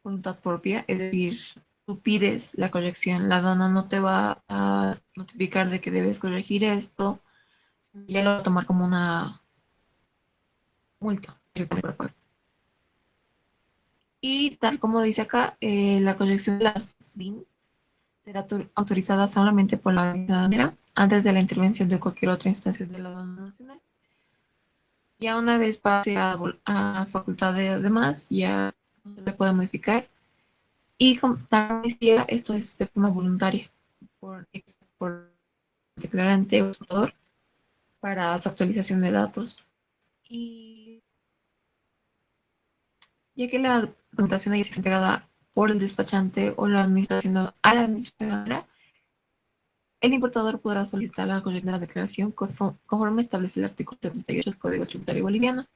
voluntad propia, es decir, tú pides la corrección, la aduana no te va a notificar de que debes corregir esto, ya lo va a tomar como una multa. Y tal como dice acá, la corrección de las DIM será autorizada solamente por la aduanera antes de la intervención de cualquier otra instancia de la aduana nacional. Ya una vez pase a facultad de demás, ya no se le puede modificar. Y como tal decía, esto es de forma voluntaria por declarante o exportador para su actualización de datos. Y ya que la documentación haya sido entregada por el despachante o la administración a la administradora, el importador podrá solicitar la corrección de la declaración conforme establece el artículo 78 del Código Tributario Boliviano.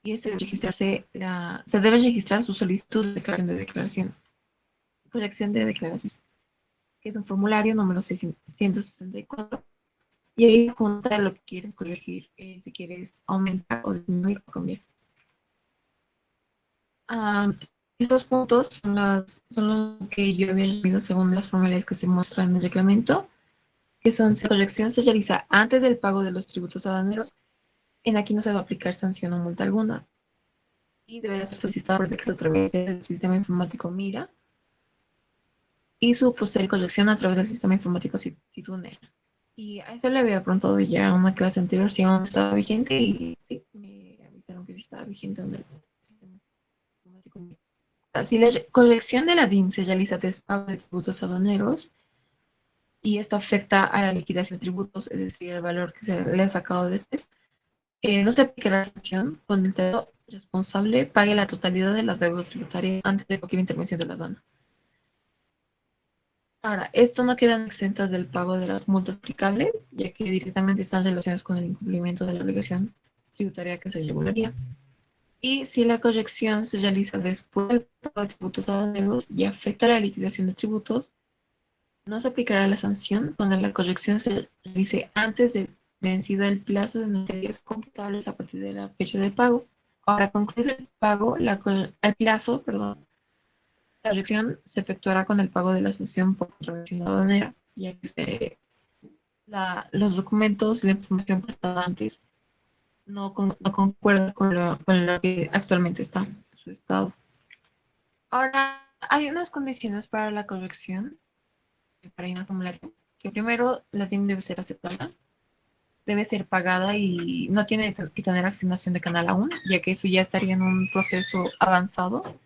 Y se debe registrar su solicitud de declaración, corrección de declaración, que es un formulario número 664, y ahí junta lo que quieres corregir, si quieres aumentar o disminuir o cambiar. Ah, estos puntos son los que yo había resumido según las formalidades que se muestran en el reglamento, que son: si la corrección se realiza antes del pago de los tributos aduaneros, en aquí no se va a aplicar sanción o multa alguna, y deberá ser solicitada por decreto a través del sistema informático MIRA y su posterior corrección a través del sistema informático Cituner. Y a eso le había preguntado ya en una clase anterior si aún estaba vigente, y sí, me avisaron que sí estaba vigente en el sistema informático MIRA. Si la corrección de la DIM se realiza despago de tributos aduaneros y esto afecta a la liquidación de tributos, es decir, el valor que se le ha sacado después, no se aplica la sanción cuando el Estado responsable pague la totalidad de la deuda tributaria antes de cualquier intervención de la aduana. Ahora, esto no quedan exentas del pago de las multas aplicables, ya que directamente están relacionadas con el incumplimiento de la obligación tributaria que se regularía. Y si la corrección se realiza después del pago de tributos aduaneros y afecta a la liquidación de tributos, no se aplicará la sanción cuando la corrección se realice antes de vencido el plazo de 90 días computables a partir de la fecha del pago. Ahora, concluido el pago, el plazo, perdón, la corrección se efectuará con el pago de la sanción por contravención aduanera, ya que los documentos y la información prestada antes no concuerda con lo que actualmente está en su estado. Ahora, hay unas condiciones para la corrección, para ir al formulario, que primero la DIM debe ser aceptada, debe ser pagada y no tiene que tener asignación de canal aún, ya que eso ya estaría en un proceso avanzado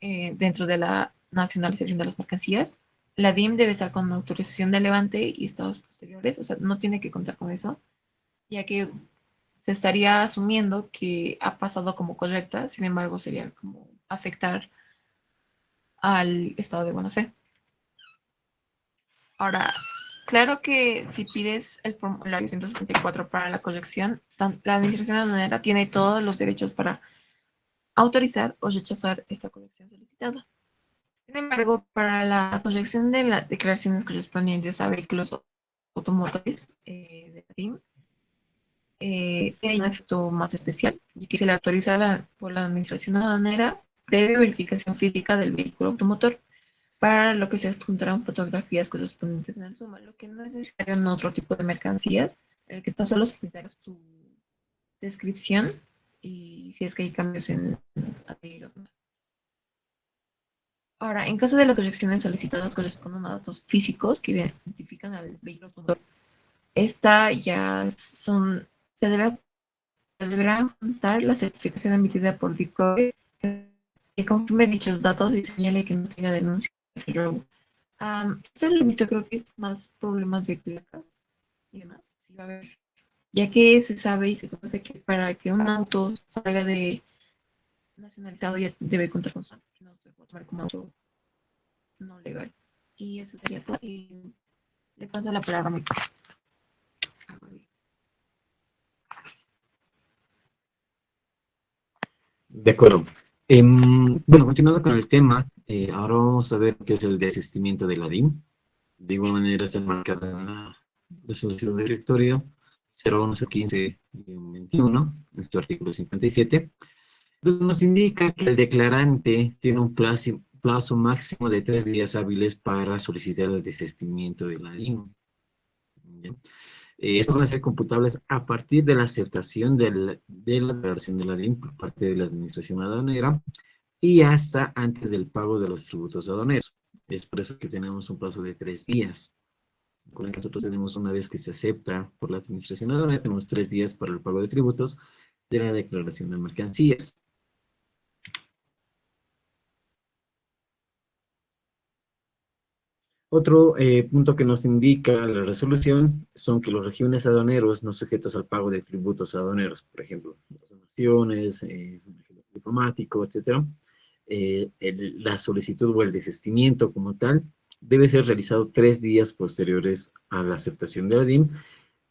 dentro de la nacionalización de las mercancías. La DIM debe estar con autorización de levante y estados posteriores, o sea, no tiene que contar con eso, ya que se estaría asumiendo que ha pasado como correcta, sin embargo sería como afectar al estado de buena fe. Ahora, claro que si pides el formulario 164 para la corrección, la administración aduanera tiene todos los derechos para autorizar o rechazar esta corrección solicitada. Sin embargo, para la corrección de las declaraciones correspondientes a vehículos automotores de la TIM, tiene un efecto más especial, y que se le autoriza por la administración aduanera previa verificación física del vehículo automotor, para lo que se adjuntarán fotografías correspondientes en el suma, lo que no es necesario en otro tipo de mercancías, en el que tan solo necesitas tu descripción y si es que hay cambios en adheridos más. Ahora, en caso de las correcciones solicitadas corresponden a datos físicos que identifican al vehículo automotor, esta ya se, debe, se deberá juntar la certificación emitida por DICOE que confirme dichos datos y señale que no tenga denuncia de robo. Esto lo he visto, creo que es más problemas de placas y demás. Sí, va a haber, ya que se sabe y se conoce que para que un auto salga de nacionalizado ya debe contar con SAN, que no se puede tomar como auto no legal. Y eso sería todo. Y le paso la palabra a mi papá. De acuerdo. Bueno, continuando con el tema, ahora vamos a ver qué es el desistimiento de la DIM. De igual manera está marcada en la resolución de directorio 0115-21, nuestro artículo 57. Nos indica que el declarante tiene un plazo máximo de 3 días hábiles para solicitar el desistimiento de la DIM. ¿Ya? Estos van a ser computables a partir de la aceptación de la declaración de la DIM por parte de la Administración Aduanera y hasta antes del pago de los tributos aduaneros. Es por eso que tenemos un plazo de 3 días. Con el que nosotros tenemos, una vez que se acepta por la Administración Aduanera, tenemos 3 días para el pago de tributos de la declaración de mercancías. Otro punto que nos indica la resolución son que los regímenes aduaneros no sujetos al pago de tributos aduaneros, por ejemplo, las donaciones, diplomático, etcétera, la solicitud o el desistimiento como tal debe ser realizado 3 días posteriores a la aceptación de la DIM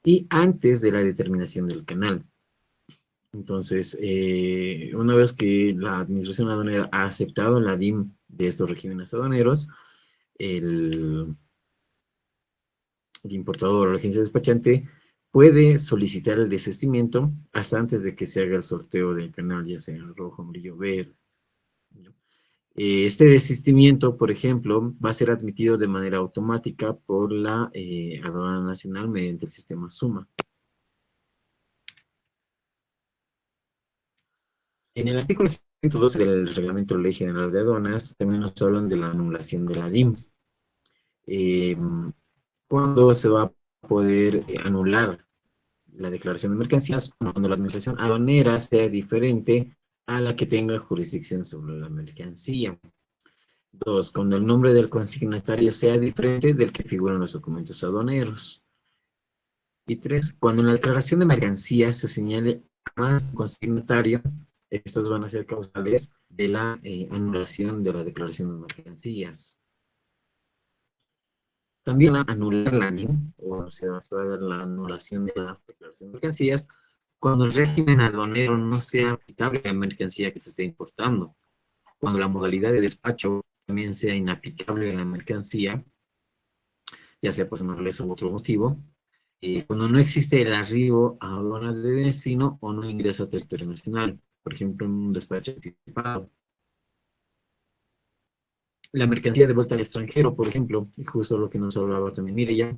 y antes de la determinación del canal. Entonces, una vez que la Administración Aduanera ha aceptado la DIM de estos regímenes aduaneros, el importador o la agencia despachante puede solicitar el desistimiento hasta antes de que se haga el sorteo del canal, ya sea rojo, amarillo, verde. Este desistimiento, por ejemplo, va a ser admitido de manera automática por la Aduana Nacional mediante el sistema SUMA. En el artículo 112 del Reglamento de Ley General de Aduanas también nos hablan de la anulación de la DIM. ¿Cuándo se va a poder anular la declaración de mercancías? Cuando la administración aduanera sea diferente a la que tenga jurisdicción sobre la mercancía. 2. Cuando el nombre del consignatario sea diferente del que figura en los documentos aduaneros. Y 3. Cuando en la declaración de mercancías se señale más un consignatario, estas van a ser causales de la anulación de la declaración de mercancías. También anular la NIM, o sea, se va a dar la anulación de la declaración de mercancías, cuando el régimen aduanero no sea aplicable a la mercancía que se esté importando, cuando la modalidad de despacho también sea inaplicable a la mercancía, ya sea por naturaleza u otro motivo, cuando no existe el arribo a aduana de destino o no ingresa a territorio nacional, por ejemplo, en un despacho anticipado. La mercancía de vuelta al extranjero, por ejemplo, y justo lo que nos hablaba también Mireya,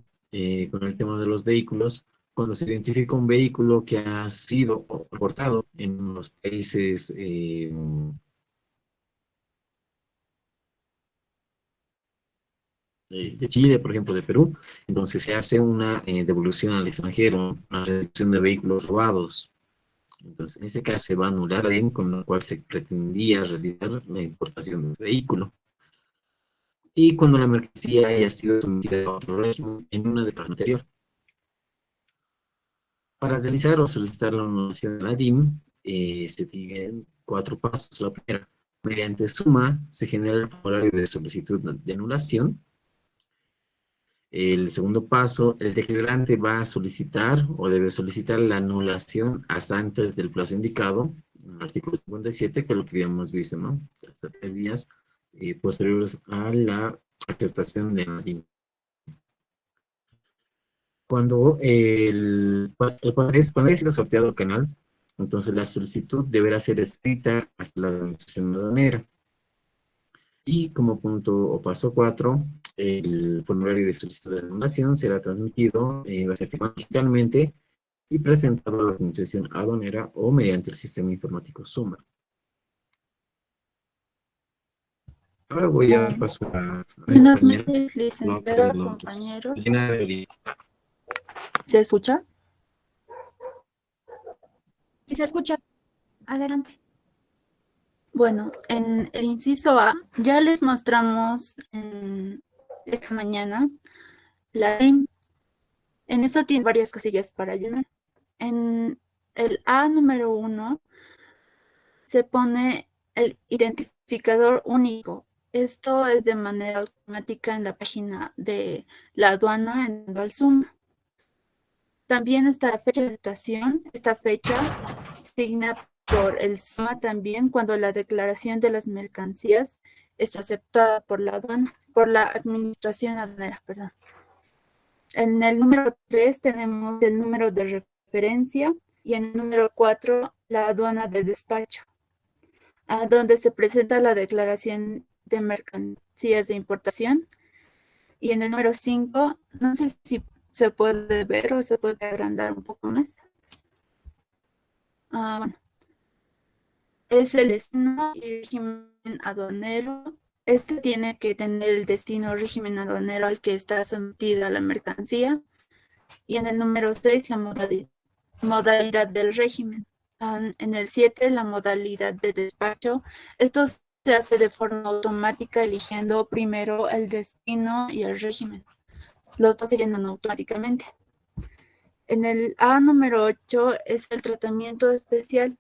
con el tema de los vehículos, cuando se identifica un vehículo que ha sido portado en los países de Chile, por ejemplo, de Perú, entonces se hace una devolución al extranjero, una reducción de vehículos robados. Entonces, en ese caso se va a anular la ley con la cual se pretendía realizar la importación del vehículo. Y cuando la mercancía haya sido sometida a otro régimen en una declaración anterior. Para realizar o solicitar la anulación de la DIM, se tienen 4 pasos. La primera, mediante suma, se genera el formulario de solicitud de anulación. El segundo paso, el declarante va a solicitar o debe solicitar la anulación hasta antes del plazo indicado, en el artículo 57, que es lo que habíamos visto, ¿no? Hasta 3 días posteriores a la aceptación de la DIM. Cuando cuando haya sido sorteado el canal, entonces la solicitud deberá ser escrita hasta la administración aduanera. Y como punto o paso 4, el formulario de solicitud de anulación será transmitido, va a ser firmado digitalmente y presentado a la administración aduanera o mediante el sistema informático SUMA. Ahora voy a dar paso a mi Buenas compañera, noches, licenciada, compañeros. ¿Se escucha? Si se escucha, adelante. Bueno, en el inciso A ya les mostramos esta mañana la DIM. En esto tiene varias casillas para llenar. En el A número 1 se pone el identificador único. Esto es de manera automática en la página de la aduana en Valsuma. También está la fecha de aceptación. Esta fecha se asigna por el SUMA también cuando la declaración de las mercancías está aceptada por la aduana, por la administración aduanera, perdón. En el número 3 tenemos el número de referencia y en el número 4 la aduana de despacho. donde se presenta la declaración de mercancías de importación. Y en el número 5, no sé si se puede ver o se puede agrandar un poco más. Bueno, es el destino y régimen aduanero. Este tiene que tener el destino o régimen aduanero al que está sometida la mercancía. Y en el número 6, la modalidad del régimen. En el 7, la modalidad de despacho. Esto se hace de forma automática eligiendo primero el destino y el régimen. Los dos se llenan automáticamente. En el A número 8 es el tratamiento especial.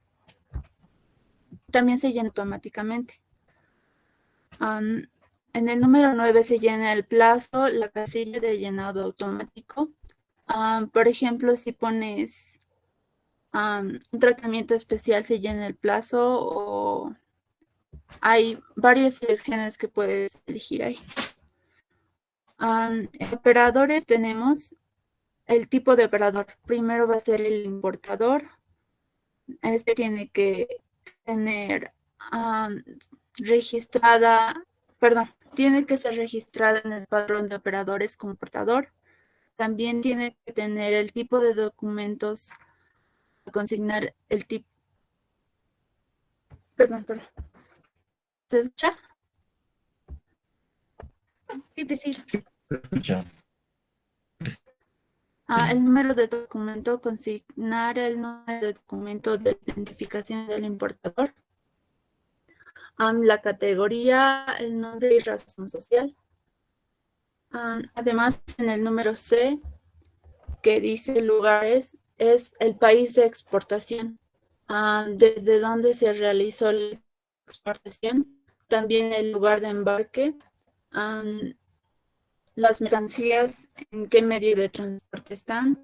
También se llena automáticamente. En el número 9 se llena el plazo, la casilla de llenado automático. Por ejemplo, si pones un tratamiento especial, se llena el plazo, o hay varias selecciones que puedes elegir ahí. En operadores tenemos el tipo de operador. Primero va a ser el importador. Este tiene que tener tiene que ser registrada en el padrón de operadores como portador. También tiene que tener el tipo de documentos a consignar, el tipo. Perdón. ¿Se escucha? Es decir, Sí, se escucha. El número de documento, consignar el número de documento de identificación del importador. La categoría, el nombre y razón social. Además, en el número C, que dice lugares, es el país de exportación, desde donde se realizó la exportación, también el lugar de embarque, las mercancías, en qué medio de transporte están,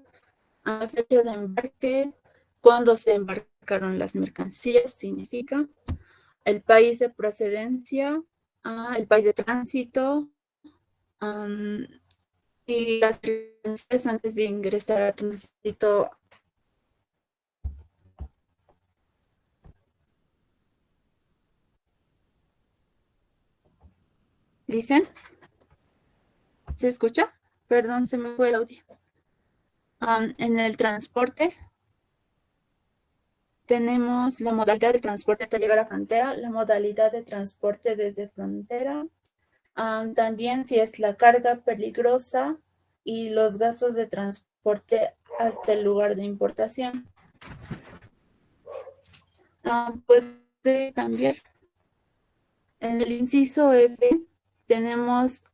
la fecha de embarque, cuándo se embarcaron las mercancías, significa, el país de procedencia, el país de tránsito, y las credenciales antes de ingresar al tránsito. ¿Dicen? ¿Se escucha? Perdón, se me fue el audio. En el transporte tenemos la modalidad de transporte hasta llegar a frontera, la modalidad de transporte desde frontera, también si es la carga peligrosa y los gastos de transporte hasta el lugar de importación. Puede cambiar. En el inciso F tenemos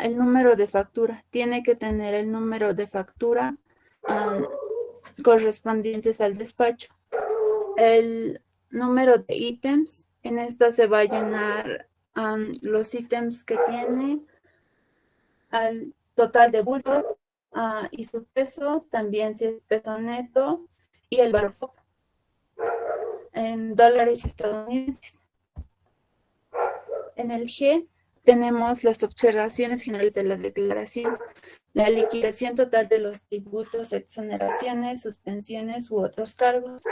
el número de factura. Tiene que tener el número de factura correspondientes al despacho. El número de ítems, en esta se va a llenar los ítems que tiene, al total de bulto y su peso, también si es peso neto, y el valor FOB en dólares estadounidenses. En el G tenemos las observaciones generales de la declaración, la liquidación total de los tributos, exoneraciones, suspensiones u otros cargos.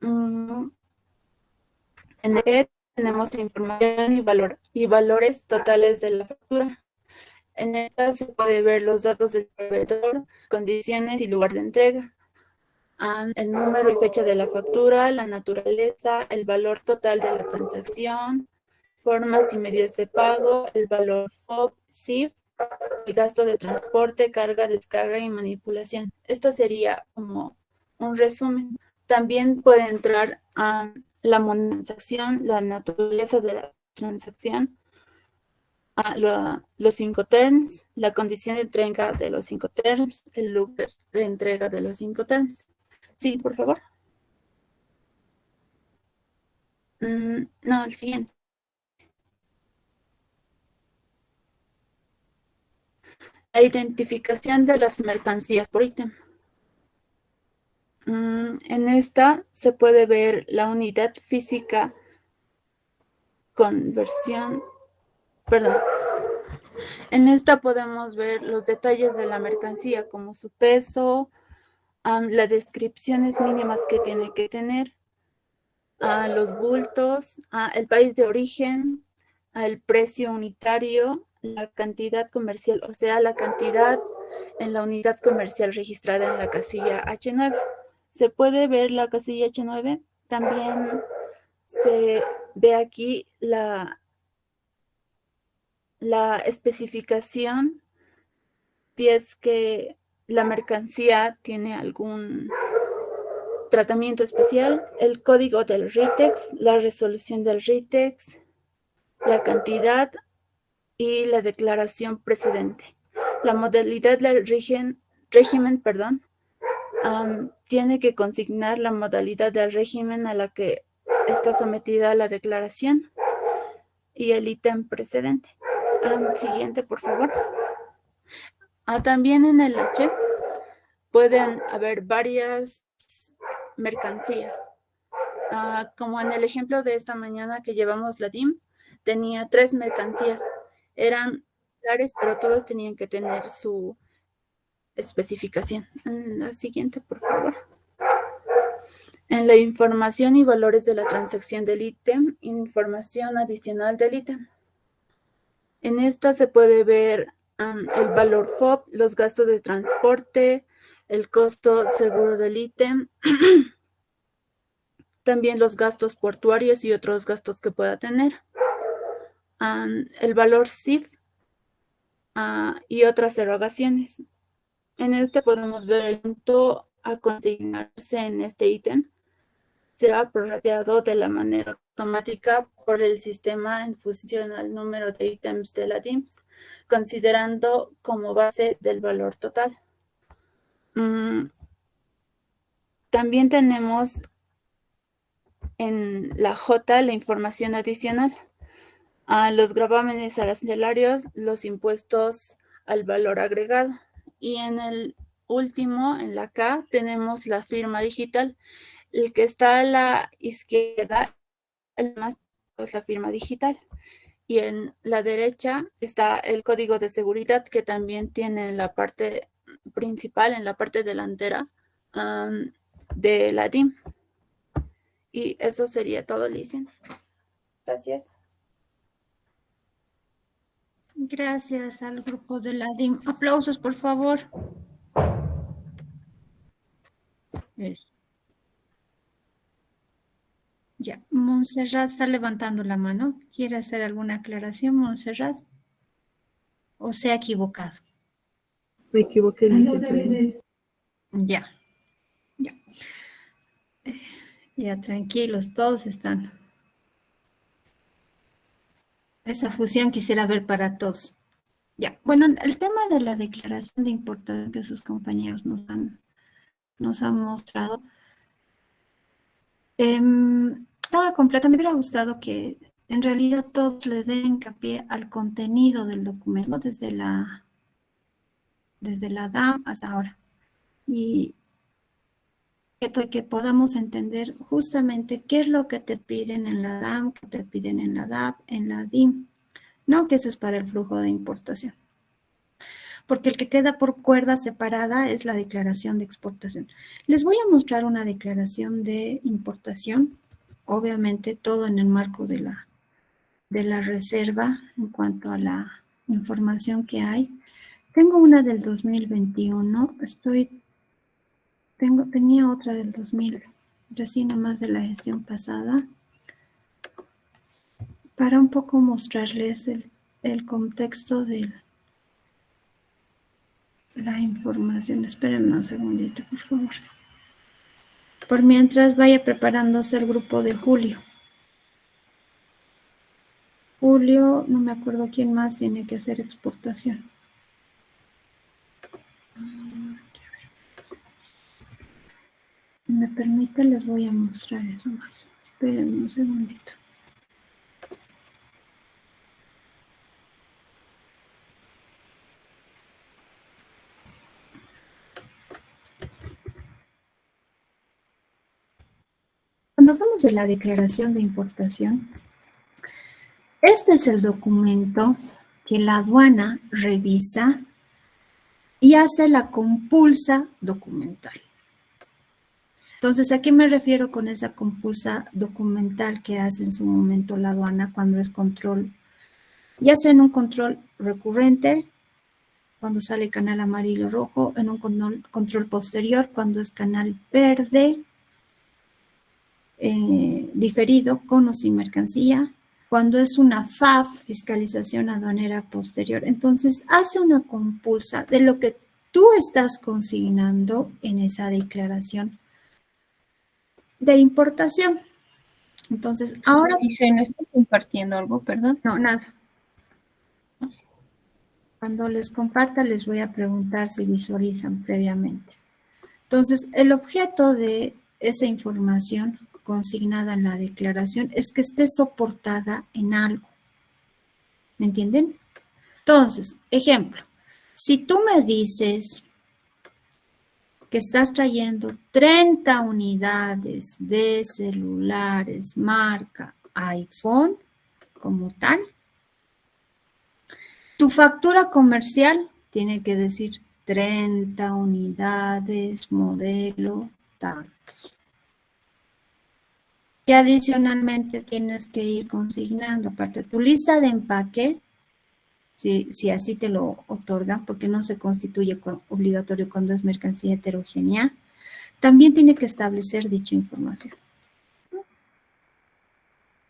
En el E tenemos la información y valores totales de la factura. En esta se puede ver los datos del proveedor, condiciones y lugar de entrega, el número y fecha de la factura, la naturaleza, el valor total de la transacción, formas y medios de pago, el valor FOB, CIF, el gasto de transporte, carga, descarga y manipulación. Esto sería como un resumen. También puede entrar la transacción, la naturaleza de la transacción, los 5 terms, la condición de entrega de los 5 terms, el lugar de entrega de los 5 terms. Sí, por favor. No, el siguiente. La identificación de las mercancías por ítem. En esta se puede ver la unidad física En esta podemos ver los detalles de la mercancía, como su peso, las descripciones mínimas que tiene que tener, a los bultos, a el país de origen, al precio unitario, la cantidad comercial, o sea, la cantidad en la unidad comercial registrada en la casilla H9. Se puede ver la casilla H9. También se ve aquí la especificación si es que la mercancía tiene algún tratamiento especial, el código del RITEX, la resolución del RITEX, la cantidad y la declaración precedente. La modalidad del régimen, tiene que consignar la modalidad del régimen a la que está sometida la declaración y el ítem precedente. Siguiente, por favor. También en el H pueden haber varias mercancías. Como en el ejemplo de esta mañana que llevamos la DIM, tenía 3 mercancías. Eran similares, pero todas tenían que tener su especificación. En la siguiente, por favor. En la información y valores de la transacción del ítem, información adicional del ítem. En esta se puede ver el valor FOB, los gastos de transporte, el costo seguro del ítem, también los gastos portuarios y otros gastos que pueda tener, el valor CIF y otras erogaciones. En este podemos ver el monto a consignarse en este ítem. Será prorrateado de la manera automática por el sistema en función al número de ítems de la DIMS, considerando como base del valor total. También tenemos en la J la información adicional, los gravámenes arancelarios, los impuestos al valor agregado. Y en el último, en la K, tenemos la firma digital. El que está a la izquierda, el más es la firma digital. Y en la derecha está el código de seguridad, que también tiene en la parte principal, en la parte delantera de la DIM. Y eso sería todo, Licen. Gracias. Gracias al grupo de la DIM. Aplausos, por favor. Eso. Ya, Montserrat está levantando la mano. ¿Quiere hacer alguna aclaración, Montserrat? ¿O se ha equivocado? Me equivoqué. Ya. Ya, tranquilos, todos están. Esa fusión quisiera ver para todos. Ya, bueno, el tema de la declaración de importancia que sus compañeros nos han mostrado, estaba completa. Me hubiera gustado que en realidad todos les den hincapié al contenido del documento desde la DAM hasta ahora. Y que podamos entender justamente qué es lo que te piden en la DAM, qué te piden en la DAP, en la DIM. No, que eso es para el flujo de importación. Porque el que queda por cuerda separada es la declaración de exportación. Les voy a mostrar una declaración de importación, obviamente todo en el marco de la reserva en cuanto a la información que hay. Tengo una del 2021, tenía otra del 2000, recién nomás de la gestión pasada, para un poco mostrarles el contexto de la información. Espérenme un segundito, por favor. Por mientras vaya preparándose el grupo de Julio. Julio, no me acuerdo quién más tiene que hacer exportación. Si me permite, les voy a mostrar eso más. Espérenme un segundito. Cuando hablamos de la declaración de importación, este es el documento que la aduana revisa y hace la compulsa documental. Entonces, ¿a qué me refiero con esa compulsa documental que hace en su momento la aduana cuando es control? Ya sea en un control recurrente, cuando sale canal amarillo rojo, en un control posterior, cuando es canal verde, diferido, con o sin mercancía, cuando es una FAF, fiscalización aduanera posterior. Entonces, hace una compulsa de lo que tú estás consignando en esa declaración de importación. Entonces, ahora... Dice, ¿no está compartiendo algo, perdón? No, nada. Cuando les comparta, les voy a preguntar si visualizan previamente. Entonces, el objeto de esa información consignada en la declaración es que esté soportada en algo. ¿Me entienden? Entonces, ejemplo, si tú me dices que estás trayendo 30 unidades de celulares marca iPhone como tal, tu factura comercial tiene que decir 30 unidades, modelo, tantos. Y adicionalmente tienes que ir consignando, aparte de tu lista de empaque, si así te lo otorgan, porque no se constituye obligatorio cuando es mercancía heterogénea, también tiene que establecer dicha información.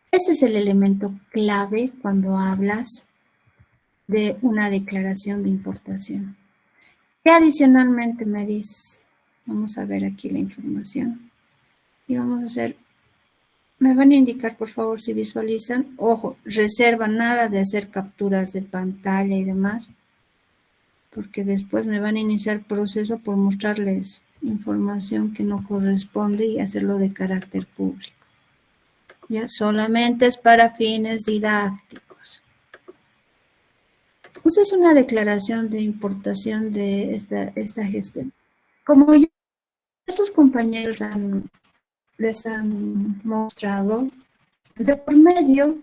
Ese es el elemento clave cuando hablas de una declaración de importación. ¿Qué adicionalmente me dices? Vamos a ver aquí la información. Y vamos a hacer, me van a indicar por favor si visualizan. Ojo, reserva nada de hacer capturas de pantalla y demás, porque después me van a iniciar proceso por mostrarles información que no corresponde y hacerlo de carácter público. Ya, solamente es para fines didácticos. Esta es una declaración de importación de esta gestión. Como yo, estos compañeros les han mostrado, de por medio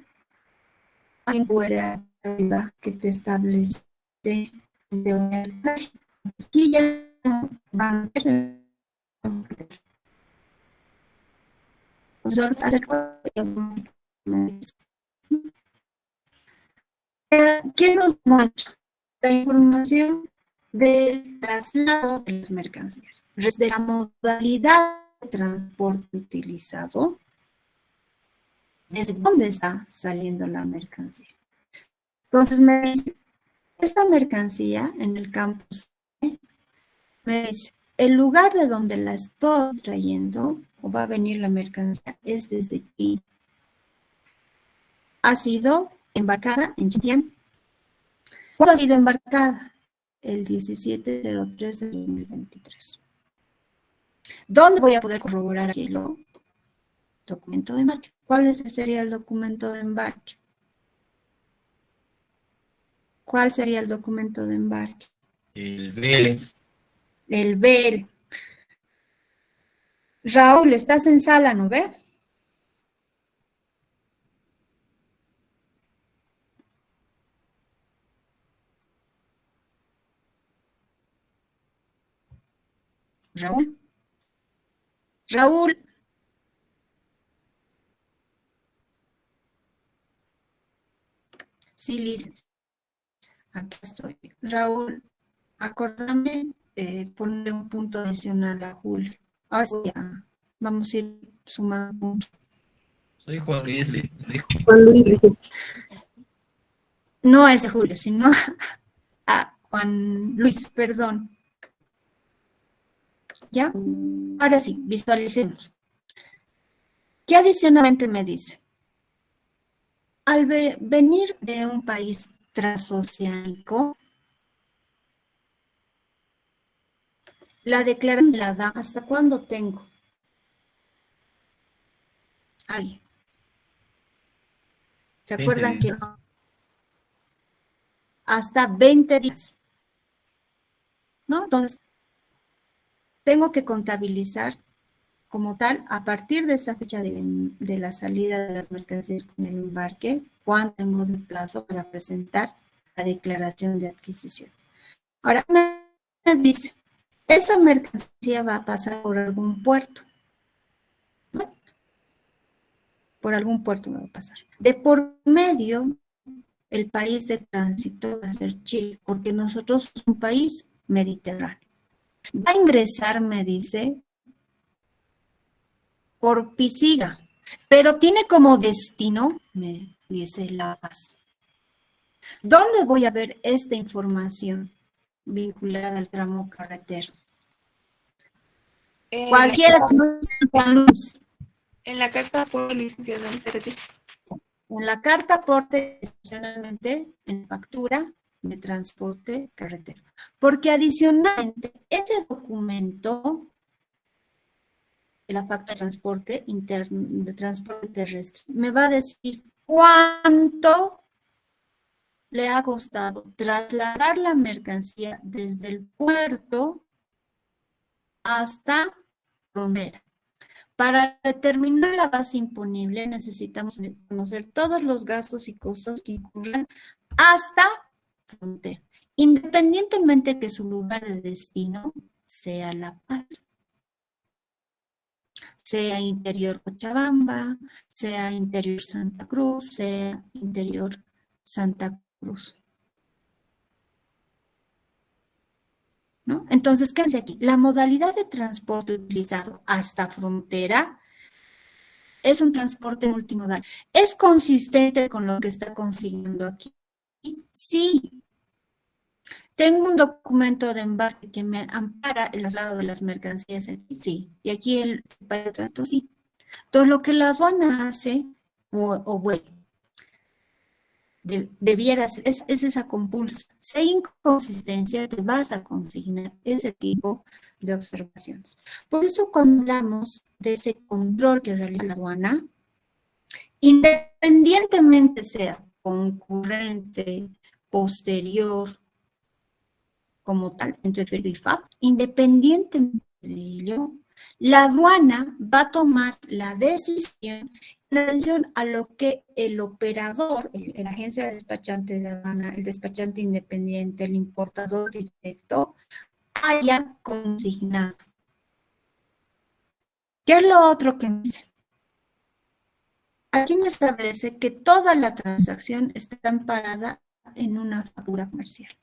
hay un QR arriba que te establece de un aquí ya van a ver. Solo ¿qué nos muestra? La información del traslado de las mercancías, de la modalidad de transporte utilizado, desde dónde está saliendo la mercancía. Entonces me dice, esta mercancía en el campus, me dice, el lugar de donde la estoy trayendo o va a venir la mercancía es desde China. Ha sido embarcada en China. ¿Cuándo ha sido embarcada? El 17/03 de 2023. ¿Dónde voy a poder corroborar aquí lo? Documento de embarque. ¿Cuál sería el documento de embarque? ¿Cuál sería el documento de embarque? El BL. El BL. Raúl, estás en sala, ¿no ve? Raúl. Raúl. Sí, Liz. Aquí estoy. Raúl, acordame ponerle un punto adicional a Julio. Ahora sí, ya vamos a ir sumando puntos. Soy Juan Luis. Juan Luis dice, No a ese Julio, sino a Juan Luis, perdón. ¿Ya? Ahora sí, visualicemos. ¿Qué adicionalmente me dice? Al venir de un país transoceánico, la declaración la da hasta cuándo tengo. ¿Alguien? ¿Se acuerdan que hasta 20 días? ¿No? Entonces, tengo que contabilizar como tal, a partir de esta fecha de la salida de las mercancías con el embarque, cuánto tengo de plazo para presentar la declaración de adquisición. Ahora me dice, esa mercancía va a pasar por algún puerto. por algún puerto me va a pasar. De por medio, el país de tránsito va a ser Chile, porque nosotros somos un país mediterráneo. Va a ingresar, me dice, por Pisiga, pero tiene como destino, me dice La Paz. ¿Dónde voy a ver esta información vinculada al tramo carretero? Cualquiera que no sea luz. En la carta por licenciado del CRT. En la carta aporte, adicionalmente, en factura de transporte carretero. Porque adicionalmente, este documento, la factura de transporte interno, de transporte terrestre, me va a decir cuánto le ha costado trasladar la mercancía desde el puerto hasta frontera. Para determinar la base imponible necesitamos conocer todos los gastos y costos que incurran hasta frontera, independientemente que su lugar de destino sea La Paz, sea interior Cochabamba, sea interior Santa Cruz, sea interior Santa Cruz. ¿No? Entonces, ¿qué dice aquí? La modalidad de transporte utilizado hasta frontera es un transporte multimodal. ¿Es consistente con lo que está consignando aquí? Sí. ¿Tengo un documento de embarque que me ampara el traslado de las mercancías aquí? Sí. Y aquí el país de trato, sí. Entonces, lo que la aduana hace, o bueno, debiera ser, es esa compulsa. Si hay inconsistencia, te vas a consignar ese tipo de observaciones. Por eso, cuando hablamos de ese control que realiza la aduana, independientemente sea concurrente, posterior, como tal, entre FERDO y FAP, independientemente de ello, la aduana va a tomar la decisión en atención a lo que el operador, la agencia de despachante de aduana, el despachante independiente, el importador directo, haya consignado. ¿Qué es lo otro que me dice? Aquí me establece que toda la transacción está amparada en una factura comercial.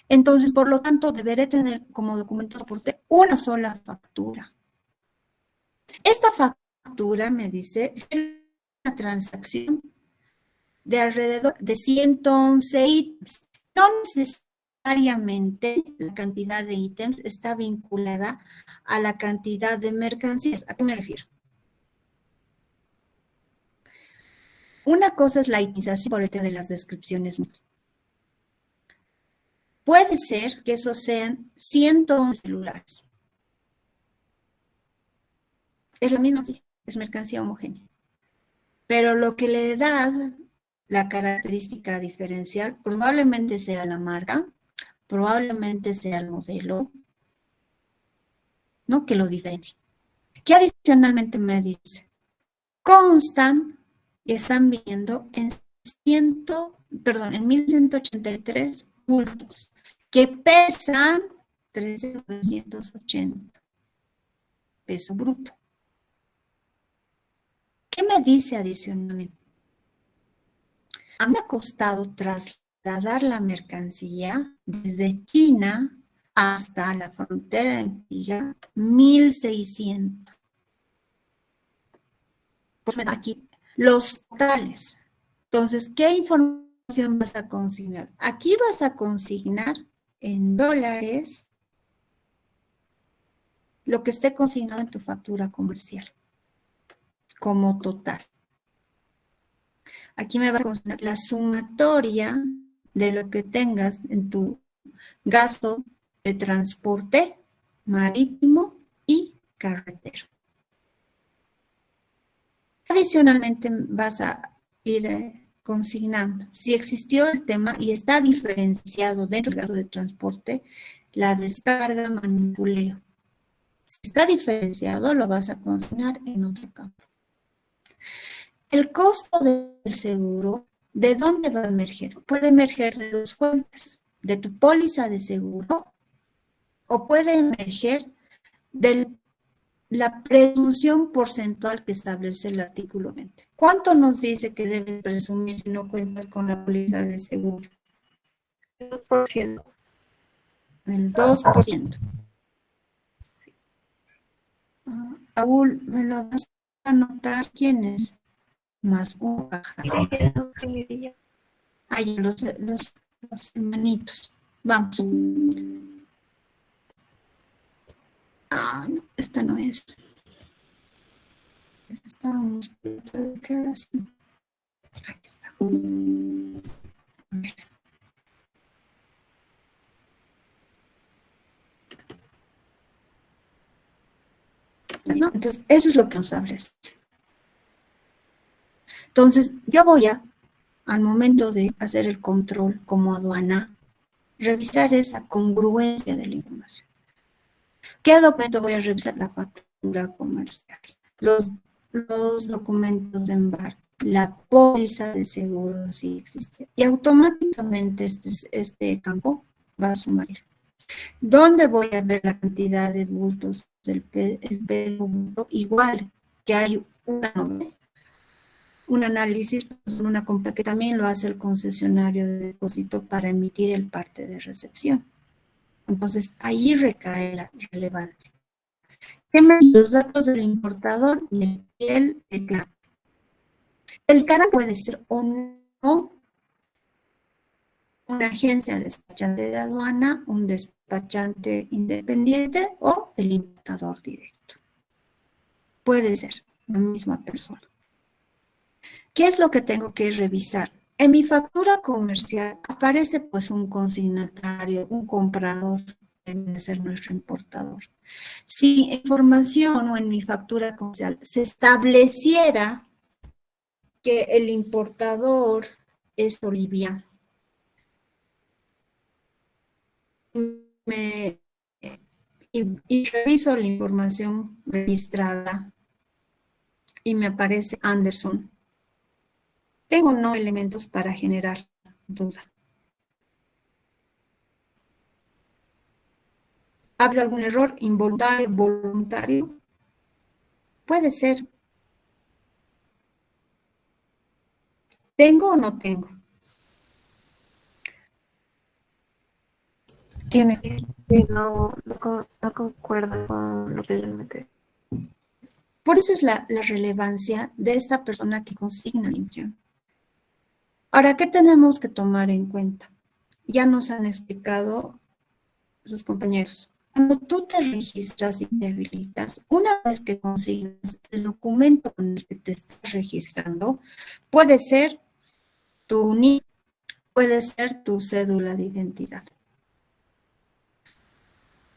Entonces, por lo tanto, deberé tener como documento de soporte una sola factura. Esta factura, me dice, es una transacción de alrededor de 111 ítems. No necesariamente la cantidad de ítems está vinculada a la cantidad de mercancías. ¿A qué me refiero? Una cosa es la itemización por el tema de las descripciones. Puede ser que esos sean 111 celulares. Es la misma, sí, es mercancía homogénea. Pero lo que le da la característica diferencial probablemente sea la marca, probablemente sea el modelo, ¿no? Que lo diferencia. ¿Qué adicionalmente me dice? Constan y están viendo en 1183 bultos que pesan 13,980 peso bruto. ¿Qué me dice adicionalmente? A mí me ha costado trasladar la mercancía desde China hasta la frontera de Antigua, 1,600. Pues me da aquí los totales. Entonces, ¿qué información vas a consignar? Aquí vas a consignar en dólares lo que esté consignado en tu factura comercial como total. Aquí me va a consignar la sumatoria de lo que tengas en tu gasto de transporte marítimo y carretero. Adicionalmente vas a ir consignando, si existió el tema y está diferenciado dentro del gasto de transporte, la descarga, manipuleo. Si está diferenciado, lo vas a consignar en otro campo. El costo del seguro, ¿de dónde va a emerger? Puede emerger de dos fuentes, de tu póliza de seguro o puede emerger del la presunción porcentual que establece el artículo 20. ¿Cuánto nos dice que debes presumir si no cuentas con la póliza de seguro? El 2%. El 2%. Raúl, ¿me lo vas a anotar? ¿Quién es? Más un pájaro. Ahí los hermanitos. Vamos. Ah, no, esta no es. Estábamos por otra declaración. Aquí está. A ver. ¿No? Entonces, eso es lo que nos hables. Entonces, yo voy al momento de hacer el control como aduana, revisar esa congruencia de la información. ¿Qué documento voy a revisar? La factura comercial, los documentos de embarque, la póliza de seguro si existe. Y automáticamente este campo va a sumar. ¿Dónde voy a ver la cantidad de bultos del peso bulto? Igual que hay un análisis, una compra que también lo hace el concesionario de depósito para emitir el parte de recepción. Entonces, ahí recae la relevancia. Los datos del importador y el declarante. El cara puede ser o no una agencia despachante de aduana, un despachante independiente o el importador directo. Puede ser la misma persona. ¿Qué es lo que tengo que revisar? En mi factura comercial aparece pues un consignatario, un comprador, debe ser nuestro importador. Si información o en mi factura comercial se estableciera que el importador es Olivia, y reviso la información registrada y me aparece Anderson, tengo no elementos para generar duda. ¿Ha habido algún error involuntario, voluntario? Puede ser. ¿Tengo o no tengo? Tiene. No concuerda con lo que yo metí. Por eso es la relevancia de esta persona que consigna la información. Ahora, ¿qué tenemos que tomar en cuenta? Ya nos han explicado sus compañeros. Cuando tú te registras y te habilitas, una vez que consignas el documento con el que te estás registrando, puede ser tu NIE, puede ser tu cédula de identidad.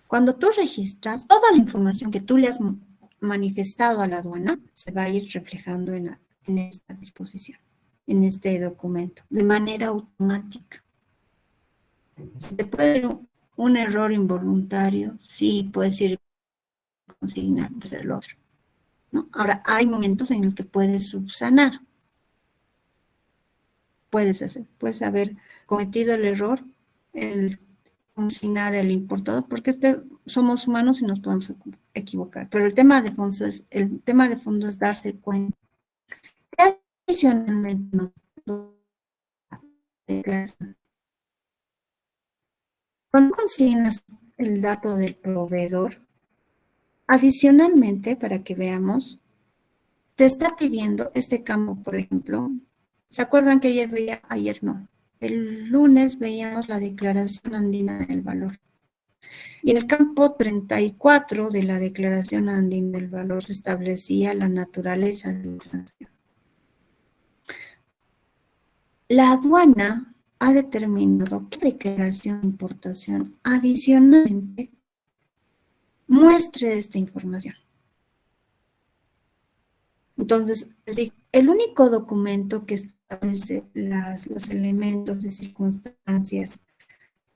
Cuando tú registras, toda la información que tú le has manifestado a la aduana se va a ir reflejando en esta disposición, en este documento, de manera automática. Se te puede ir un error involuntario, sí, puedes ir a consignar, pues el otro, ¿no? Ahora, hay momentos en los que puedes subsanar. Puedes haber cometido el error, el consignar el importador, porque somos humanos y nos podemos equivocar. Pero el tema de fondo es darse cuenta. Adicionalmente, cuando consignas el dato del proveedor, adicionalmente, para que veamos, te está pidiendo este campo, por ejemplo. ¿Se acuerdan que ayer no? El lunes veíamos la Declaración Andina del Valor. Y en el campo 34 de la Declaración Andina del Valor se establecía la naturaleza de la transacción. La aduana ha determinado que la declaración de importación adicionalmente muestre esta información. Entonces, el único documento que establece los elementos de circunstancias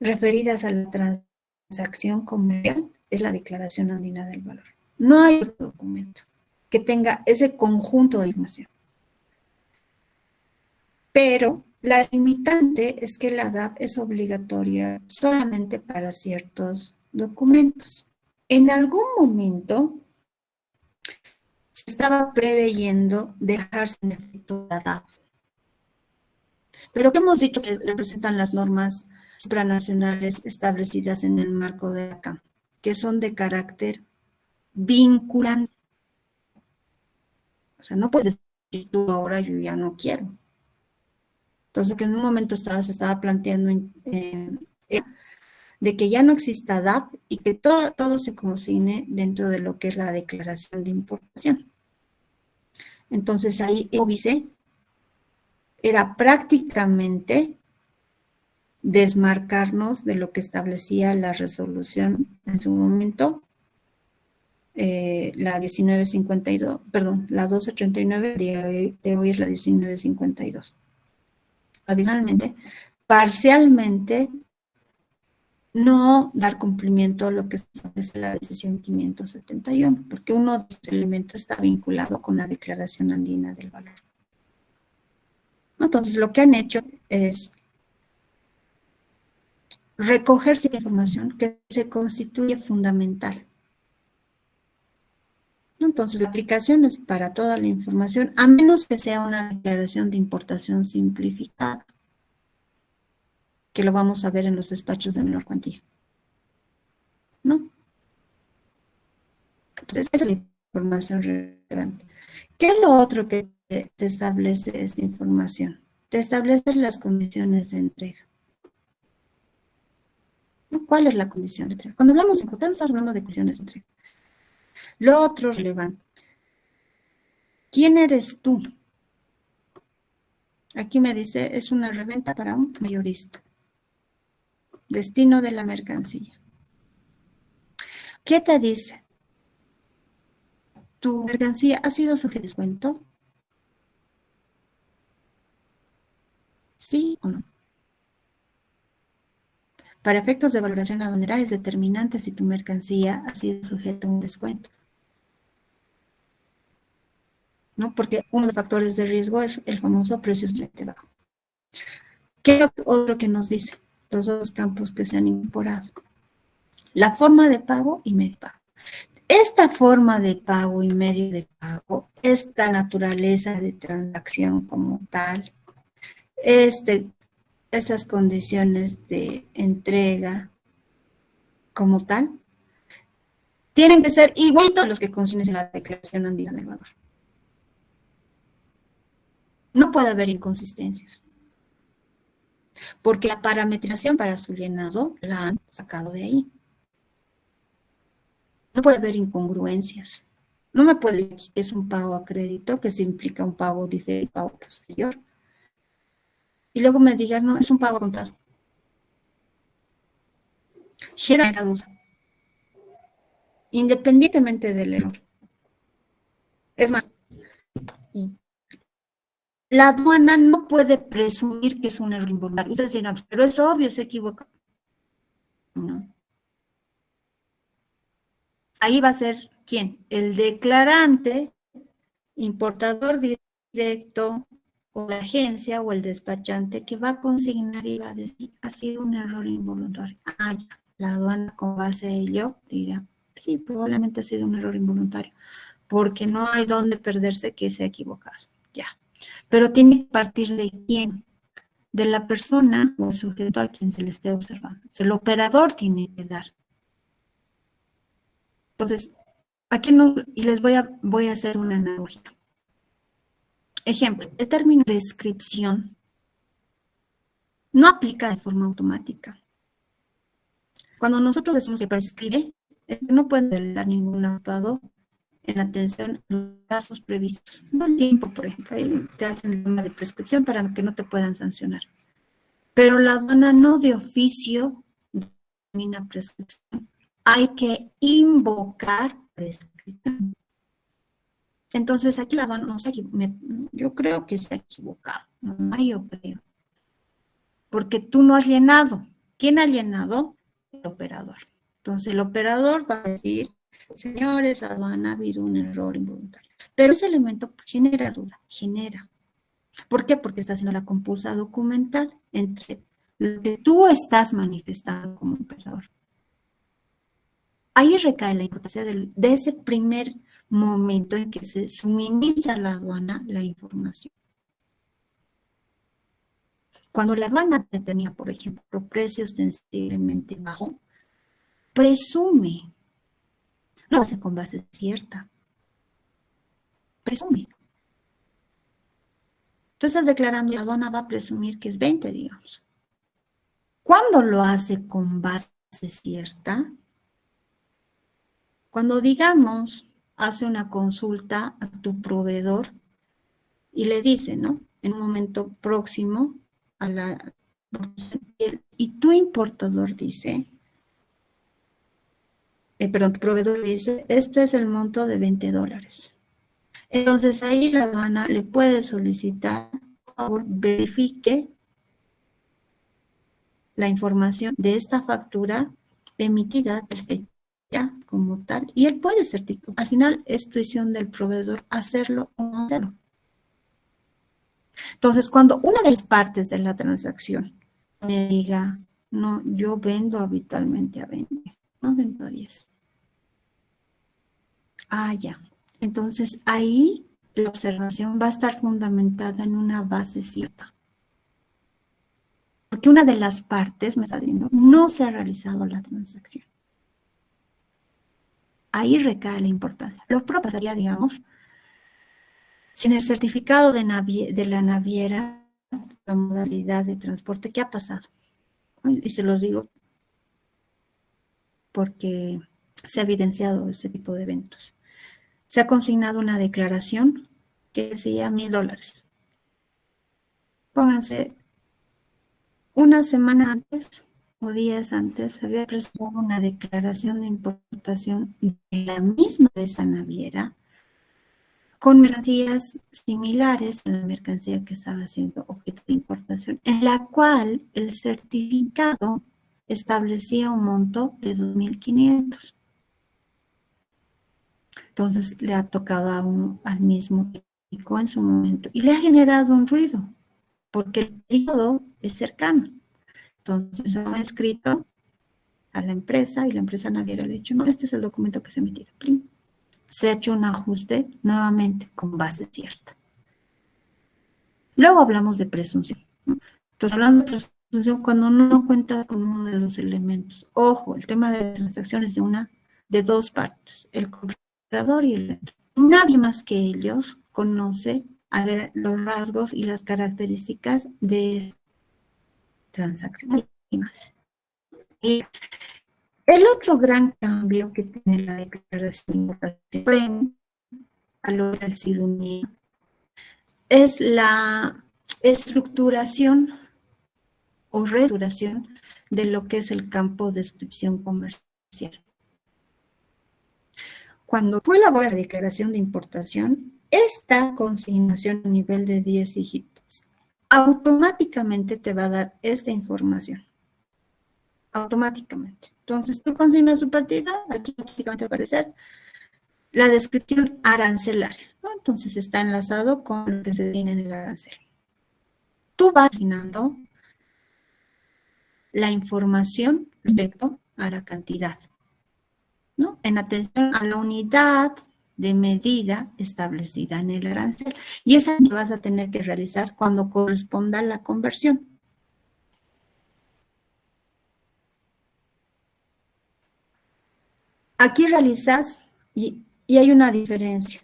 referidas a la transacción comercial es la Declaración Andina del Valor. No hay otro documento que tenga ese conjunto de información. Pero la limitante es que la DAP es obligatoria solamente para ciertos documentos. En algún momento estaba preveyendo dejar sin efecto la DAP. Pero ¿qué hemos dicho que representan las normas supranacionales establecidas en el marco de acá? Que son de carácter vinculante. O sea, no puedes decir tú ahora yo ya no quiero. Entonces, que en un momento se estaba planteando de que ya no exista DAP y que todo se consigne dentro de lo que es la declaración de importación. Entonces, ahí el óbice era prácticamente desmarcarnos de lo que establecía la resolución en su momento, la 1952, perdón, la 1239, de hoy es la 1952. Adicionalmente, parcialmente no dar cumplimiento a lo que establece la decisión 571, porque uno de los elementos está vinculado con la Declaración Andina del Valor. Entonces, lo que han hecho es recoger cierta información que se constituye fundamental. Entonces, la aplicación es para toda la información, a menos que sea una declaración de importación simplificada, que lo vamos a ver en los despachos de menor cuantía. ¿No? Entonces, esa es la información relevante. ¿Qué es lo otro que te establece esta información? Te establece las condiciones de entrega. ¿No? ¿Cuál es la condición de entrega? Cuando hablamos de importar, estamos hablando de condiciones de entrega. Lo otro relevante. ¿Quién eres tú? Aquí me dice, es una reventa para un mayorista. Destino de la mercancía. ¿Qué te dice? ¿Tu mercancía ha sido sujeto a descuento? ¿Sí o no? Para efectos de valoración aduanera es determinante si tu mercancía ha sido sujeta a un descuento. ¿No? Porque uno de los factores de riesgo es el famoso precio sumamente bajo. ¿Qué es lo otro que nos dice? Los dos campos que se han incorporado. La forma de pago y medio de pago. Esta forma de pago y medio de pago, esta naturaleza de transacción como tal, estas condiciones de entrega como tal, tienen que ser igualitos a los que consignen en la Declaración Andina del Valor. No puede haber inconsistencias, porque la parametrización para su llenado la han sacado de ahí. No puede haber incongruencias. No me puede decir que es un pago a crédito, que se implica un pago diferido, pago posterior. Y luego me digan, no, es un pago a contado. Genera duda. Independientemente del error. Es más, la aduana no puede presumir que es un error involuntario. Ustedes dirán, pero es obvio, se equivoca. No. Ahí va a ser, ¿quién? El declarante, importador directo, o la agencia o el despachante que va a consignar y va a decir, ha sido un error involuntario. Ah, ya. La aduana con base a ello dirá, sí, probablemente ha sido un error involuntario, porque no hay dónde perderse que se ha equivocado. Ya. Pero tiene que partir de quién, de la persona o el sujeto al quien se le esté observando. El operador tiene que dar. Entonces, aquí no, y les voy a hacer una analogía. Ejemplo, el término prescripción no aplica de forma automática. Cuando nosotros decimos que prescribe, es que no pueden realizar ningún actuado en atención a los casos previstos. No el tiempo, por ejemplo, ahí te hacen el tema de prescripción para que no te puedan sancionar. Pero la aduana no de oficio determina prescripción. Hay que invocar prescripción. Entonces aquí la aduana no se yo creo que se ha equivocado. No, yo creo. Porque tú no has llenado. ¿Quién ha llenado? El operador. Entonces el operador va a decir, señores, aduana, ha habido un error involuntario. Pero ese elemento genera duda, genera. ¿Por qué? Porque está haciendo la compulsa documental entre lo que tú estás manifestando como operador. Ahí recae la importancia de ese primer momento en que se suministra a la aduana la información. Cuando la aduana determina, por ejemplo, precios sensiblemente bajos, presume, no lo hace con base cierta, presume. Tú estás declarando y la aduana va a presumir que es 20, digamos. ¿Cuándo lo hace con base cierta? Cuando, digamos, hace una consulta a tu proveedor y le dice, ¿no? En un momento próximo a la... Y tu importador dice, perdón, tu proveedor le dice, este es el monto de $20. Entonces ahí la aduana le puede solicitar, por favor, verifique la información de esta factura emitida perfecta como tal, y él puede certificar. Al final es decisión del proveedor hacerlo o no hacerlo. Entonces, cuando una de las partes de la transacción me diga, no, yo vendo habitualmente a 20, no vendo a 10. Ah, ya. Entonces, ahí la observación va a estar fundamentada en una base cierta. Porque una de las partes me está diciendo, no se ha realizado la transacción. Ahí recae la importancia. Lo propio sería, digamos, si en el certificado de la naviera, la modalidad de transporte, ¿qué ha pasado? Y se los digo porque se ha evidenciado este tipo de eventos. Se ha consignado una declaración que decía $1,000. Pónganse, una semana antes o días antes se había presentado una declaración de importación de la misma de esa naviera con mercancías similares a la mercancía que estaba siendo objeto de importación, en la cual el certificado establecía un monto de 2.500. Entonces le ha tocado al mismo técnico en su momento y le ha generado un ruido, porque el periodo es cercano. Entonces se ha escrito a la empresa y la empresa naviera le ha dicho, no, este es el documento que se ha emitido. Se ha hecho un ajuste nuevamente con base cierta. Luego hablamos de presunción, ¿no? Entonces, hablando de presunción, cuando no cuenta con uno de los elementos. Ojo, el tema de las transacciones de dos partes, el comprador y el vendedor. Nadie más que ellos conoce los rasgos y las características de transacción. Y el otro gran cambio que tiene la declaración a lo que ha sido unida es la estructuración o reestructuración de lo que es el campo de descripción comercial. Cuando tú elaboras la declaración de importación, esta consignación a nivel de 10 dígitos automáticamente te va a dar esta información. Automáticamente. Entonces, tú consignas su partida, aquí automáticamente va a aparecer la descripción arancelaria, ¿no? Entonces, está enlazado con lo que se tiene en el arancel. Tú vas asignando la información respecto a la cantidad, ¿no? En atención a la unidad de medida establecida en el arancel. Y esa que vas a tener que realizar cuando corresponda la conversión. Aquí realizas, y hay una diferencia.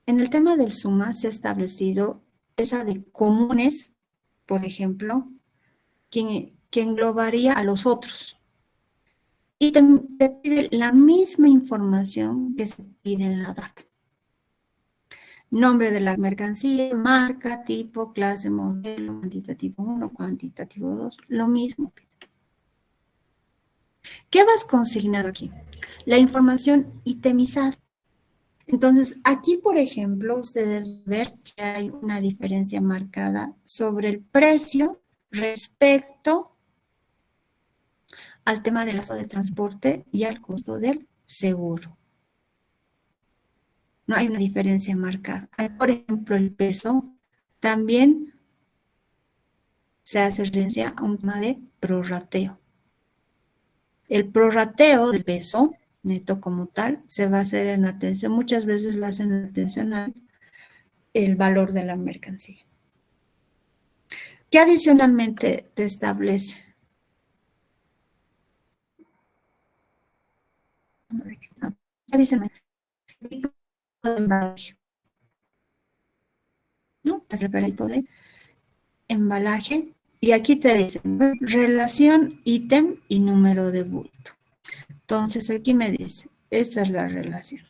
En el tema del suma se ha establecido esa de comunes, por ejemplo, que englobaría a los otros. Y te pide la misma información que se pide en la DAC. Nombre de la mercancía, marca, tipo, clase, modelo, cuantitativo 1, cuantitativo 2, lo mismo. ¿Qué vas a consignar aquí? La información itemizada. Entonces, aquí, por ejemplo, ustedes ven que hay una diferencia marcada sobre el precio respecto al tema del gasto de transporte y al costo del seguro. No hay una diferencia marcada. Hay, por ejemplo, el peso también se hace referencia a un tema de prorrateo. El prorrateo del peso neto como tal, se va a hacer en atención, muchas veces lo hacen en atención al el valor de la mercancía. ¿Qué adicionalmente te establece? ¿Qué adicionalmente? El tipo de embalaje, ¿no? Te refieres al tipo de embalaje. Y aquí te dicen relación ítem y número de bulto. Entonces aquí me dice, esta es la relación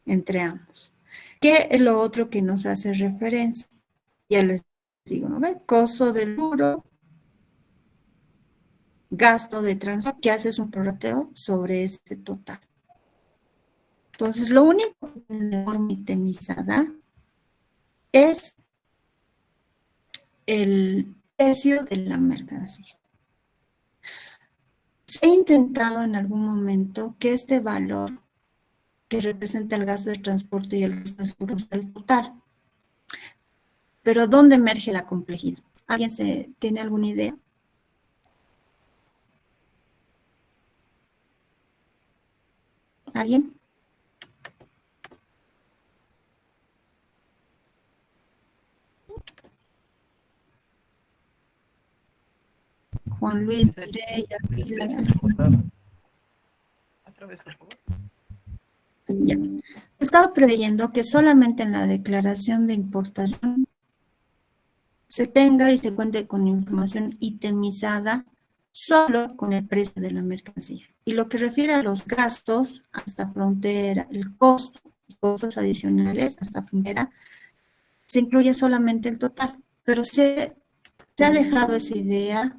entre ambos. ¿Qué es lo otro que nos hace referencia? Ya les digo, ¿no? ¿Ve? Costo del duro, gasto de transporte, que haces un prorrateo sobre este total. Entonces, lo único que tiene de forma itemizada es el precio de la mercancía. Se ha intentado en algún momento que este valor que representa el gasto de transporte y el gasto de seguro sea el total. Pero ¿dónde emerge la complejidad? ¿Alguien tiene alguna idea? ¿Alguien? Juan Luis, Mireya, Otra vez, por favor. ya. Estaba preveyendo que solamente en la declaración de importación se tenga y se cuente con información itemizada solo con el precio de la mercancía. Y lo que refiere a los gastos hasta frontera, el costo y costos adicionales hasta frontera, se incluye solamente el total. Pero se ha dejado esa idea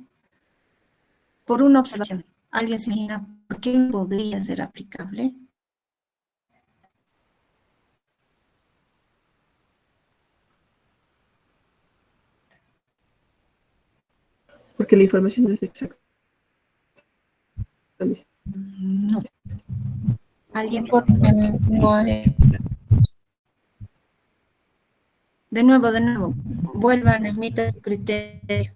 por una observación. ¿Alguien se imagina por qué podría ser aplicable? Porque la información no es exacta. No. ¿Alguien? De nuevo, vuelvan, emita su criterio.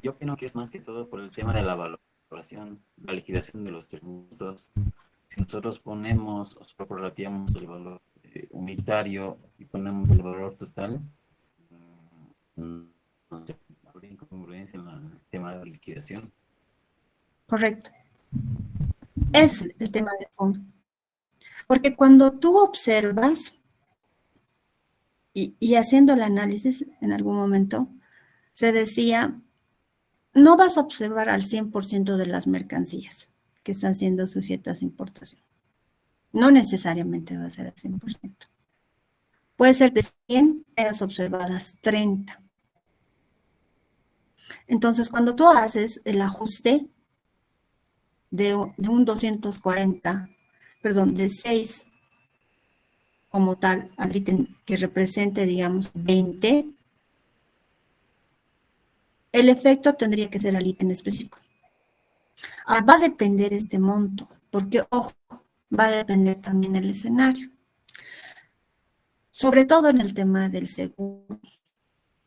Yo opino que es más que todo por el tema de la valoración, la liquidación de los tributos. Si nosotros ponemos o solo prorrateamos el valor unitario y ponemos el valor total, no sé, habría incongruencia en el tema de la liquidación. Correcto. Es el tema de fondo. Porque cuando tú observas y haciendo el análisis en algún momento, se decía, no vas a observar al 100% de las mercancías que están siendo sujetas a importación. No necesariamente va a ser al 100%. Puede ser de 100, tengas observadas 30. Entonces, cuando tú haces el ajuste de un 240, perdón, de 6 como tal al ítem que represente, digamos, 20, el efecto tendría que ser al ítem específico. Va a depender este monto, porque, ojo, va a depender también el escenario. Sobre todo en el tema del seguro,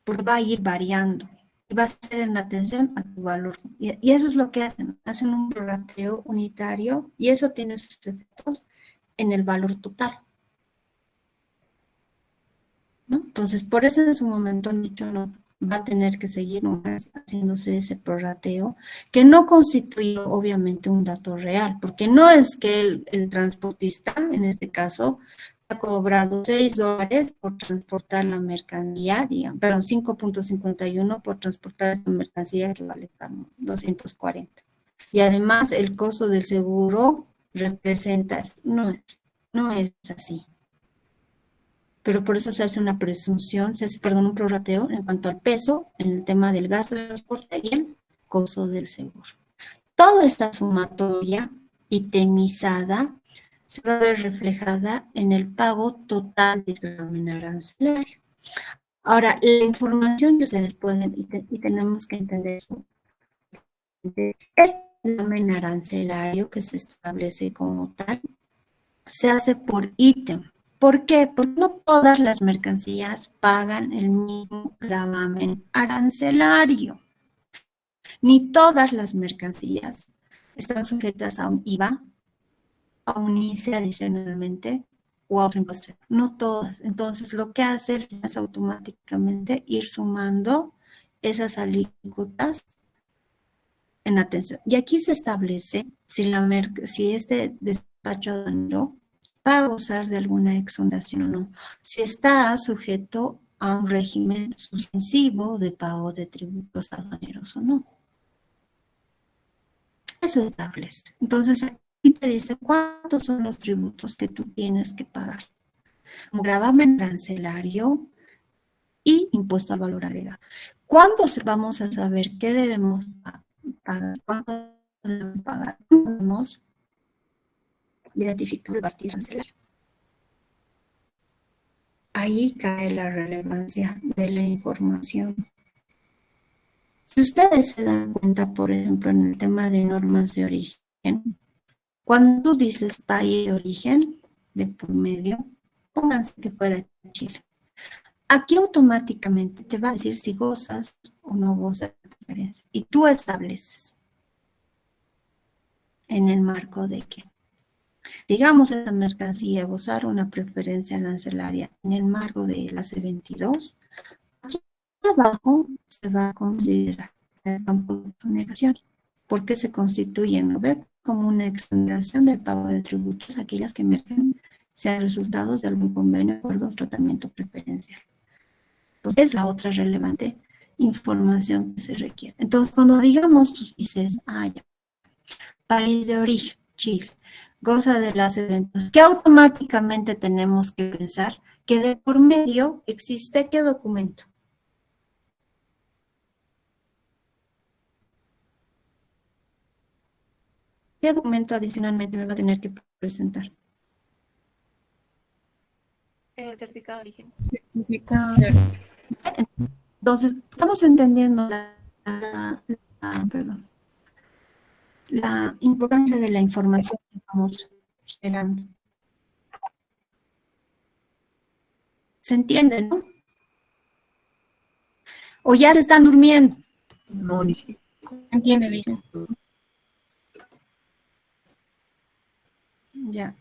porque va a ir variando y va a ser en atención a tu valor. Y eso es lo que hacen un prorrateo unitario y eso tiene sus efectos en el valor total, ¿no? Entonces, por eso en su momento han dicho, no, va a tener que seguir haciéndose ese prorrateo, que no constituye obviamente un dato real, porque no es que el transportista, en este caso, ha cobrado $6 por transportar la mercancía, digamos, perdón, 5.51 por transportar esa mercancía que vale 240. Y además el costo del seguro representa, no es así. Pero por eso se hace una presunción, un prorrateo en cuanto al peso, en el tema del gasto de transporte y el costo del seguro. Toda esta sumatoria itemizada se va a ver reflejada en el pago total del gravamen arancelario. Ahora, la información que ustedes pueden, y tenemos que entender eso, este gravamen arancelario que se establece como tal, se hace por ítem. ¿Por qué? Porque no todas las mercancías pagan el mismo gravamen arancelario. Ni todas las mercancías están sujetas a un IVA, a un ICE adicionalmente o a otro impuesto. No todas. Entonces, lo que hace el sistema es automáticamente ir sumando esas alícuotas en atención. Y aquí se establece si este despacho aduanero va a gozar de alguna exoneración o no, si está sujeto a un régimen suspensivo de pago de tributos aduaneros o no. Eso establece. Entonces, aquí te dice cuántos son los tributos que tú tienes que pagar. Como gravamen arancelario y impuesto al valor agregado. ¿Cuándo vamos a saber qué debemos pagar? ¿Cuánto debemos pagar? Debemos identificar el partido arancelario. Ahí cae la relevancia de la información. Si ustedes se dan cuenta, por ejemplo, en el tema de normas de origen, cuando tú dices país de origen, de por medio, pónganse que fuera de Chile. Aquí automáticamente te va a decir si gozas o no gozas de preferencia. Y tú estableces en el marco de que, digamos, esa mercancía gozar una preferencia arancelaria en el marco de la C22, aquí abajo se va a considerar el campo de exoneración, porque se constituye, ¿no ve?, como una exoneración del pago de tributos, aquellas que emergen sean resultados de algún convenio, acuerdo o tratamiento preferencial. Entonces, es la otra relevante información que se requiere. Entonces, cuando digamos, tú dices, ya, país de origen, Chile, goza de las eventos, que automáticamente tenemos que pensar que de por medio existe ¿qué documento? ¿Qué documento adicionalmente me va a tener que presentar? El certificado de origen. Entonces, estamos entendiendo la importancia de la información que estamos generando. ¿Se entiende, no? ¿O ya se están durmiendo? No, ni siquiera. Entiende, Ligia. Ya.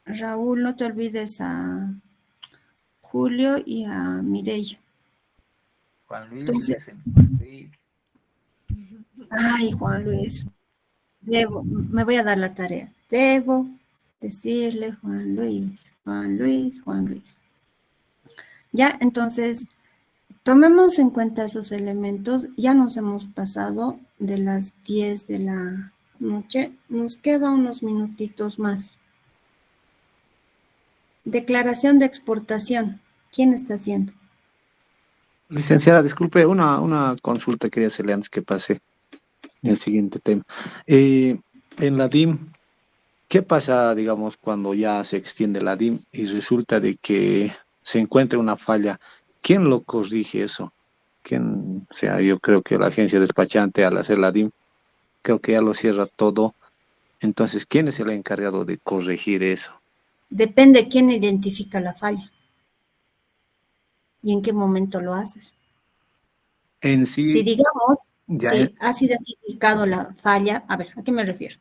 Raúl, no te olvides a Julio y a Mireya. Juan Luis, Entonces, ese Juan Luis. ay, Juan Luis, me voy a dar la tarea. Debo decirle Juan Luis, Juan Luis, Juan Luis. Ya, entonces, tomemos en cuenta esos elementos. Ya nos hemos pasado de las 10 de la noche. Nos queda unos minutitos más. Declaración de exportación. ¿Quién está haciendo? Licenciada, disculpe, una consulta quería hacerle antes que pase el siguiente tema. En la DIM, ¿qué pasa, digamos, cuando ya se extiende la DIM y resulta de que se encuentra una falla? ¿Quién lo corrige eso? ¿Quién? O sea, yo creo que la agencia despachante al hacer la DIM, creo que ya lo cierra todo. Entonces, ¿quién es el encargado de corregir eso? Depende quién identifica la falla y en qué momento lo haces. En Si sí, digamos, ya si has identificado la falla, a ver, ¿a qué me refiero?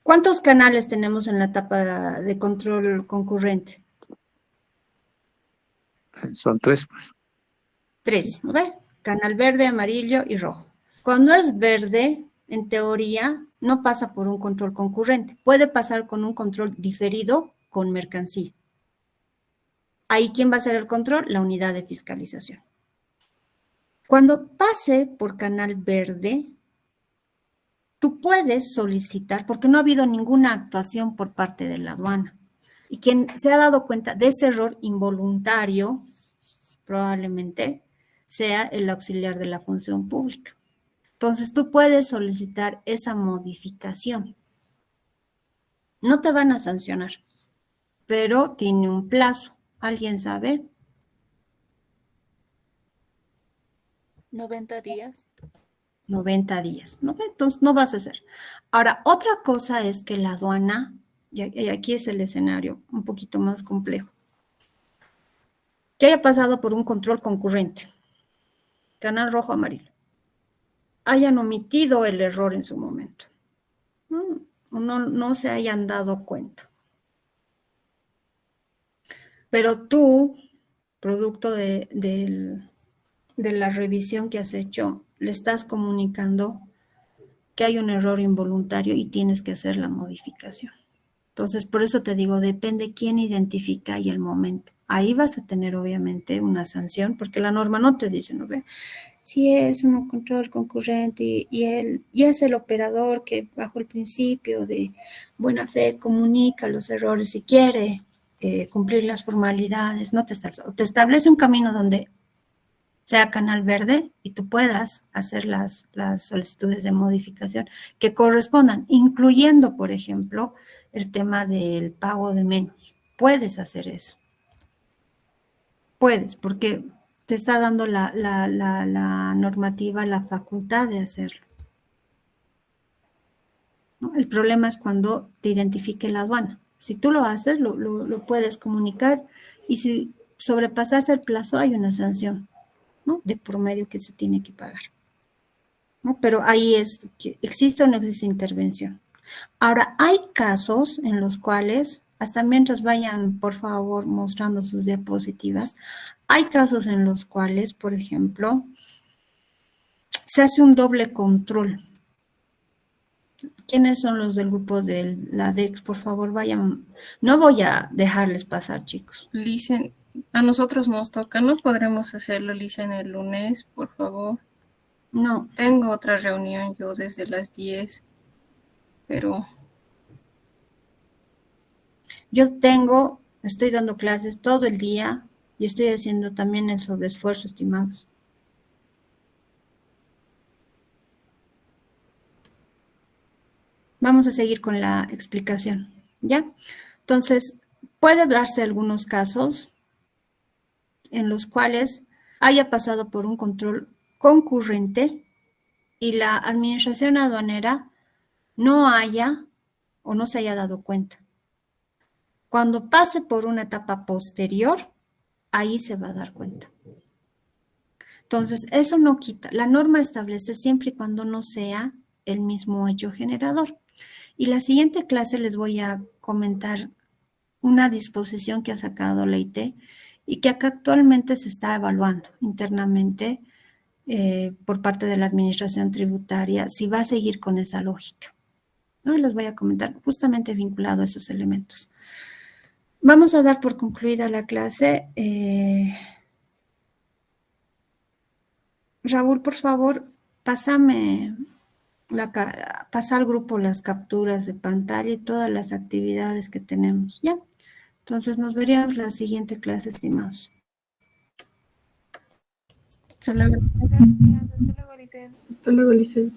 ¿Cuántos canales tenemos en la etapa de control concurrente? son tres, pues. 3, ¿no ve? Canal verde, amarillo y rojo. Cuando es verde, en teoría, no pasa por un control concurrente. Puede pasar con un control diferido con mercancía. Ahí, ¿quién va a hacer el control? La unidad de fiscalización. Cuando pase por canal verde, tú puedes solicitar, porque no ha habido ninguna actuación por parte de la aduana. Y quien se ha dado cuenta de ese error involuntario, probablemente sea el auxiliar de la función pública. Entonces, tú puedes solicitar esa modificación. No te van a sancionar, pero tiene un plazo. ¿Alguien sabe? 90 días. 90 días, ¿no? Entonces, no vas a hacer. Ahora, otra cosa es que la aduana, y aquí es el escenario un poquito más complejo, que haya pasado por un control concurrente, canal rojo amarillo, hayan omitido el error en su momento. no se hayan dado cuenta. Pero tú, producto de la revisión que has hecho, le estás comunicando que hay un error involuntario y tienes que hacer la modificación. Entonces, por eso te digo, depende quién identifica y el momento. Ahí vas a tener obviamente una sanción, porque la norma no te dice, ¿no ve? Si es un control concurrente y es el operador que bajo el principio de buena fe comunica los errores y quiere cumplir las formalidades, no te establece un camino donde sea canal verde y tú puedas hacer las solicitudes de modificación que correspondan, incluyendo, por ejemplo, el tema del pago de menos. Puedes hacer eso. Puedes, porque te está dando la normativa la facultad de hacerlo, ¿no? El problema es cuando te identifique la aduana. Si tú lo haces, lo puedes comunicar y si sobrepasas el plazo hay una sanción, ¿no? De por medio que se tiene que pagar, ¿no? Pero ahí es que existe o no existe intervención. Ahora, hay casos en los cuales, hasta mientras vayan, por favor, mostrando sus diapositivas, hay casos en los cuales, por ejemplo, se hace un doble control. ¿Quiénes son los del grupo de la DEX? Por favor, vayan. No voy a dejarles pasar, chicos. Licen, a nosotros nos toca, no podremos hacerlo, Licen, el lunes, por favor. No, Tengo otra reunión yo desde las 10, pero yo estoy dando clases todo el día y estoy haciendo también el sobreesfuerzo, estimados. Vamos a seguir con la explicación, ¿ya? Entonces, puede darse algunos casos en los cuales haya pasado por un control concurrente y la administración aduanera no haya o no se haya dado cuenta. Cuando pase por una etapa posterior, ahí se va a dar cuenta. Entonces, eso no quita. La norma establece siempre y cuando no sea el mismo hecho generador. Y la siguiente clase les voy a comentar una disposición que ha sacado la IT y que acá actualmente se está evaluando internamente por parte de la Administración Tributaria, si va a seguir con esa lógica, ¿no? Les voy a comentar justamente vinculado a esos elementos. Vamos a dar por concluida la clase. Raúl, por favor, pasa al grupo las capturas de pantalla y todas las actividades que tenemos, ¿ya? Entonces nos veríamos la siguiente clase, estimados. solo Hasta luego, Licen. Hasta luego, Licen.